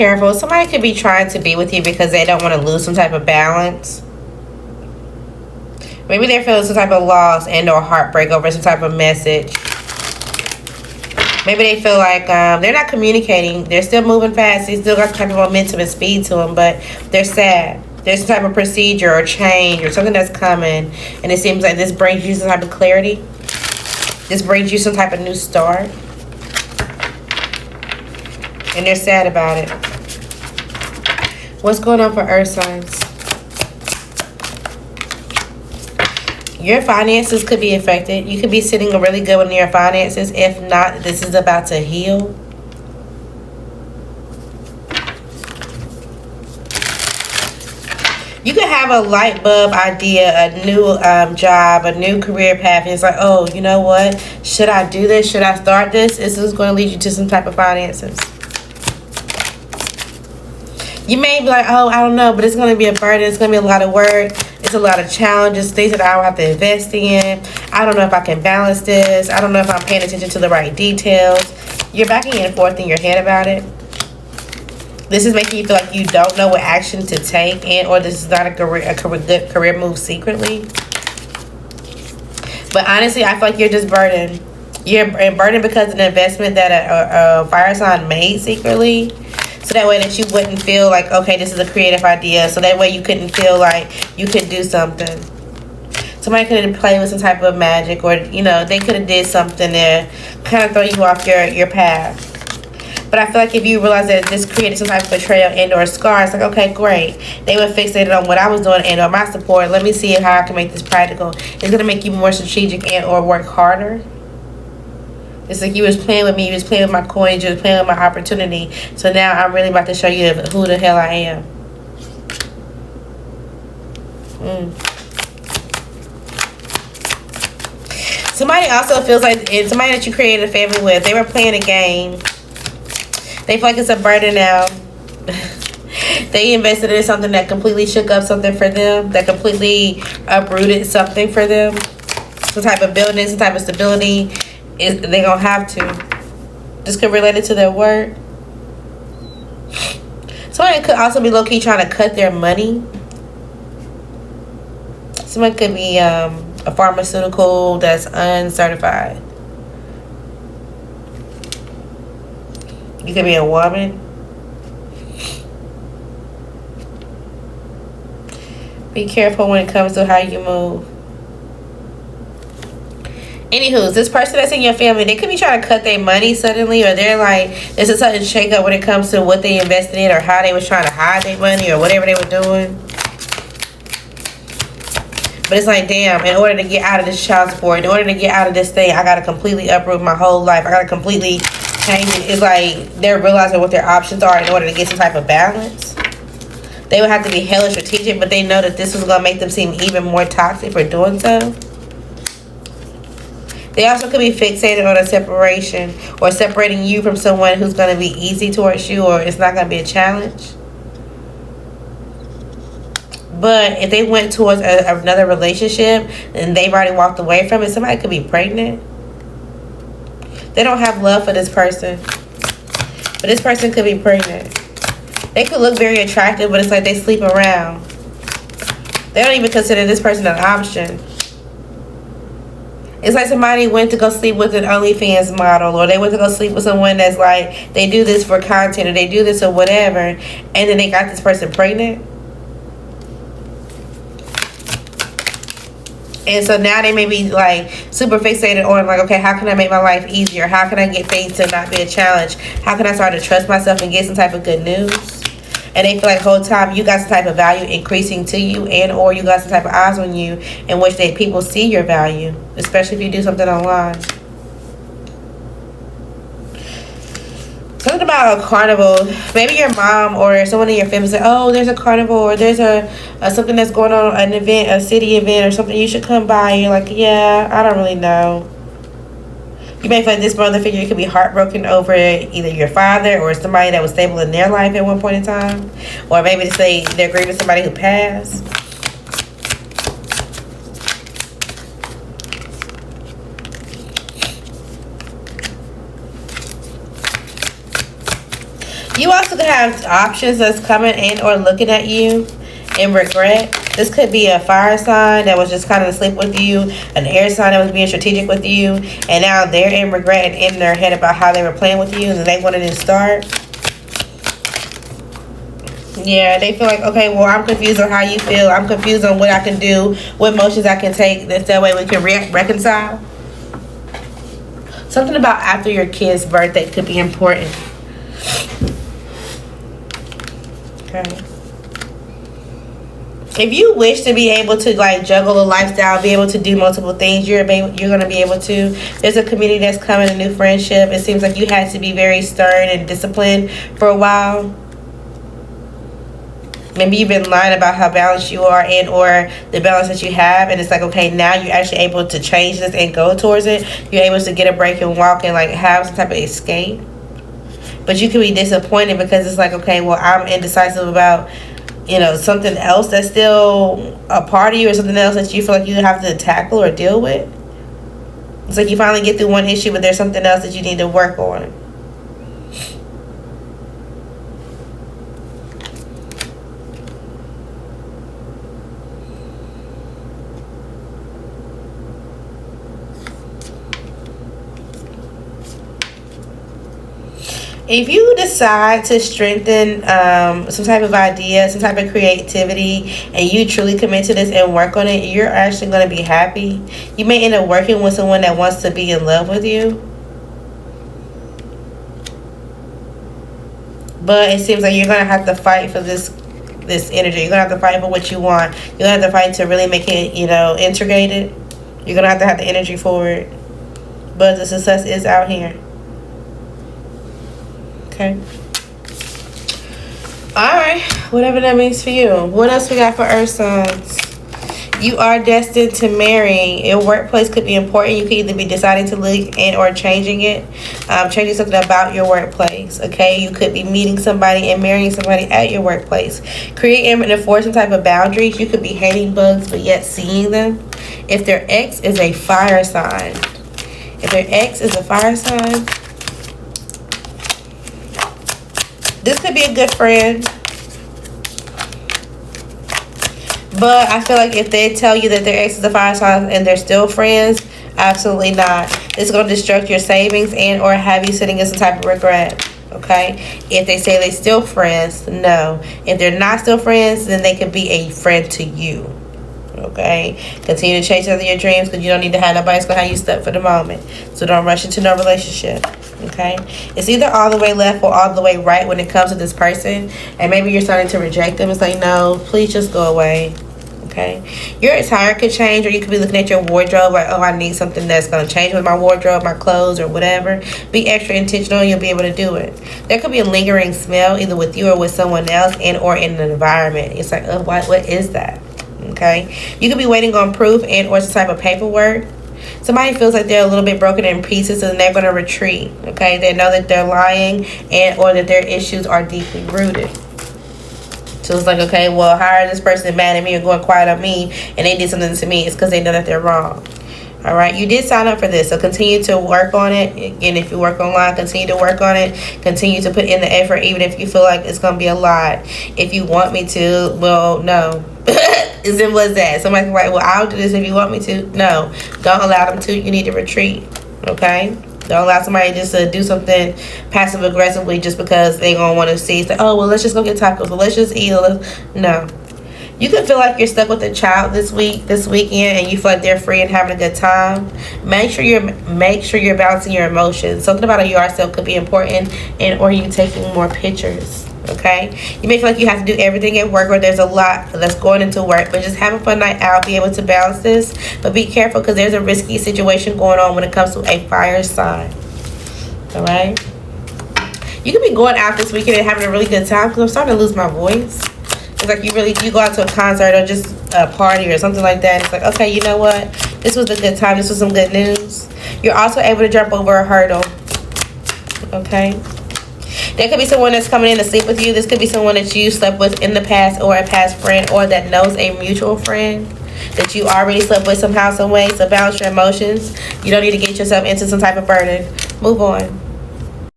careful. Somebody could be trying to be with you because they don't want to lose some type of balance. Maybe they're feeling some type of loss and or heartbreak over some type of message. Maybe they feel like they're not communicating. They're still moving fast. They still got some type of momentum and speed to them, but they're sad. There's some type of procedure or change or something that's coming, and it seems like this brings you some type of clarity. This brings you some type of new start. And they're sad about it. What's going on for earth signs? Your finances could be affected. You could be sitting really good with your finances. If not, this is about to heal. You could have a light bulb idea, a new job, a new career path. And it's like, oh, you know what? Should I do this? Should I start this? This is going to lead you to some type of finances. You may be like, oh, I don't know, but it's going to be a burden. It's going to be a lot of work. It's a lot of challenges, things that I will have to invest in. I don't know if I can balance this. I don't know if I'm paying attention to the right details. You're backing and forth in your head about it. This is making you feel like you don't know what action to take, and or this is not a good career move secretly. But honestly, I feel like you're just burdened. You're burdened because of the investment that a fire sign made secretly. So that way that you wouldn't feel like, okay, this is a creative idea. So that way you couldn't feel like you could do something. Somebody could have played with some type of magic, or, you know, they could have did something to kind of throw you off your path. But I feel like if you realize that this created some type of betrayal and or scar, it's like, okay, great. They were fixated on what I was doing and or my support. Let me see how I can make this practical. It's going to make you more strategic and or work harder. It's like you was playing with me, you was playing with my coins, you was playing with my opportunity. So now I'm really about to show you who the hell I am. Somebody also feels like it's somebody that you created a family with. They were playing a game. They feel like it's a burden now. They invested in something that completely shook up something for them, that completely uprooted something for them. Some type of building, some type of stability. They're going to have to. This could relate it to their work. Somebody could also be low-key trying to cut their money. Somebody could be a pharmaceutical that's uncertified. You could be a woman. Be careful when it comes to how you move. Anywho, this person that's in your family, they could be trying to cut their money suddenly, or they're like, there's a sudden shakeup when it comes to what they invested in or how they was trying to hide their money or whatever they were doing. But it's like, damn, in order to get out of this child support, in order to get out of this thing, I got to completely uproot my whole life. I got to completely change it. It's like they're realizing what their options are in order to get some type of balance. They would have to be hella strategic, but they know that this was going to make them seem even more toxic for doing so. They also could be fixated on a separation or separating you from someone who's going to be easy towards you, or it's not going to be a challenge. But if they went towards another relationship and they've already walked away from it, somebody could be pregnant. They don't have love for this person. But this person could be pregnant. They could look very attractive, but it's like they sleep around. They don't even consider this person an option. It's like somebody went to go sleep with an OnlyFans model, or they went to go sleep with someone that's like, they do this for content, or they do this or whatever, and then they got this person pregnant. And so now they may be like super fixated on like, okay, how can I make my life easier? How can I get things to not be a challenge? How can I start to trust myself and get some type of good news? And they feel like the whole time you got some type of value increasing to you, and or you got some type of eyes on you in which people see your value, especially if you do something online. Something about a carnival. Maybe your mom or someone in your family say, oh, there's a carnival, or there's a something that's going on, an event, a city event or something, you should come by. You're like, yeah, I don't really know. You may feel like this mother figure could be heartbroken over either your father or somebody that was stable in their life at one point in time. Or maybe to say they're grieving somebody who passed. You also could have options that's coming in or looking at you in regret. This could be a fire sign that was just kind of asleep with you, an air sign that was being strategic with you, and now they're in regret and in their head about how they were playing with you and they wanted to start. Yeah, they feel like, okay, well, I'm confused on how you feel. I'm confused on what I can do, what motions I can take. That way we can reconcile. Something about after your kid's birthday could be important. Okay. If you wish to be able to like juggle a lifestyle, be able to do multiple things, you're going to be able to. There's a community that's coming, a new friendship. It seems like you had to be very stern and disciplined for a while. Maybe you've been lying about how balanced you are and or the balance that you have, and it's like, okay, now you're actually able to change this and go towards it. You're able to get a break and walk and like have some type of escape. But you can be disappointed because it's like, okay, well, I'm indecisive about, you know, something else that's still a part of you, or something else that you feel like you have to tackle or deal with. It's like you finally get through one issue, but there's something else that you need to work on. If you decide to strengthen some type of idea, some type of creativity, and you truly commit to this and work on it, you're actually going to be happy. You may end up working with someone that wants to be in love with you. But it seems like you're going to have to fight for this energy. You're going to have to fight for what you want. You're going to have to fight to really make it, you know, integrated. You're going to have the energy for it. But the success is out here. Okay. Alright. Whatever that means for you. What else we got for Earth signs? You are destined to marry. Your workplace could be important. You could either be deciding to leave and or changing it. Changing something about your workplace. Okay. You could be meeting somebody and marrying somebody at your workplace. Create and enforce some type of boundaries. You could be hating bugs but yet seeing them. If their ex is a fire sign. If their ex is a fire sign, this could be a good friend. But I feel like if they tell you that their ex is a fire sign and they're still friends, absolutely not. It's going to destruct your savings and or have you sitting in some type of regret. Okay? If they say they're still friends, no. If they're not still friends, then they could be a friend to you. Okay? Continue to chase after your dreams because you don't need to have nobody that's going to have you stuck for the moment. So don't rush into no relationship. Okay? It's either all the way left or all the way right when it comes to this person. And maybe you're starting to reject them. It's like, no, please just go away. Okay? Your attire could change, or you could be looking at your wardrobe like, oh, I need something that's going to change with my wardrobe, my clothes, or whatever. Be extra intentional and you'll be able to do it. There could be a lingering smell either with you or with someone else and or in an environment. It's like, oh, what is that? Okay? You could be waiting on proof and or some type of paperwork. Somebody feels like they're a little bit broken in pieces and they're going to retreat. Okay? They know that they're lying and or that their issues are deeply rooted. So it's like, okay, well, how are this person mad at me or going quiet on me and they did something to me? It's because they know that they're wrong. All right, you did sign up for this, so continue to work on it. Again, if you work online, continue to work on it. Continue to put in the effort, even if you feel like it's going to be a lot. If you want me to, well, no. As simple as that. Somebody's like, well, I'll do this if you want me to. No, don't allow them to. You need to retreat. Okay? Don't allow somebody just to do something passive aggressively just because they gonna want to see. It's like, oh, well, let's just go get tacos. Well, let's just eat. No. You can feel like you're stuck with a child this weekend, and you feel like they're free and having a good time. Make sure you're balancing your emotions. Something about a yard sale could be important, and or you taking more pictures. Okay, you may feel like you have to do everything at work, or there's a lot that's going into work, but just have a fun night out, be able to balance this. But be careful because there's a risky situation going on when it comes to a fire sign. All right, you could be going out this weekend and having a really good time because I'm starting to lose my voice. It's like you go out to a concert or just a party or something like that. It's like, okay, you know what? This was a good time. This was some good news. You're also able to jump over a hurdle. Okay. There could be someone that's coming in to sleep with you. This could be someone that you slept with in the past, or a past friend, or that knows a mutual friend that you already slept with somehow, some way. So balance your emotions. You don't need to get yourself into some type of burden. Move on.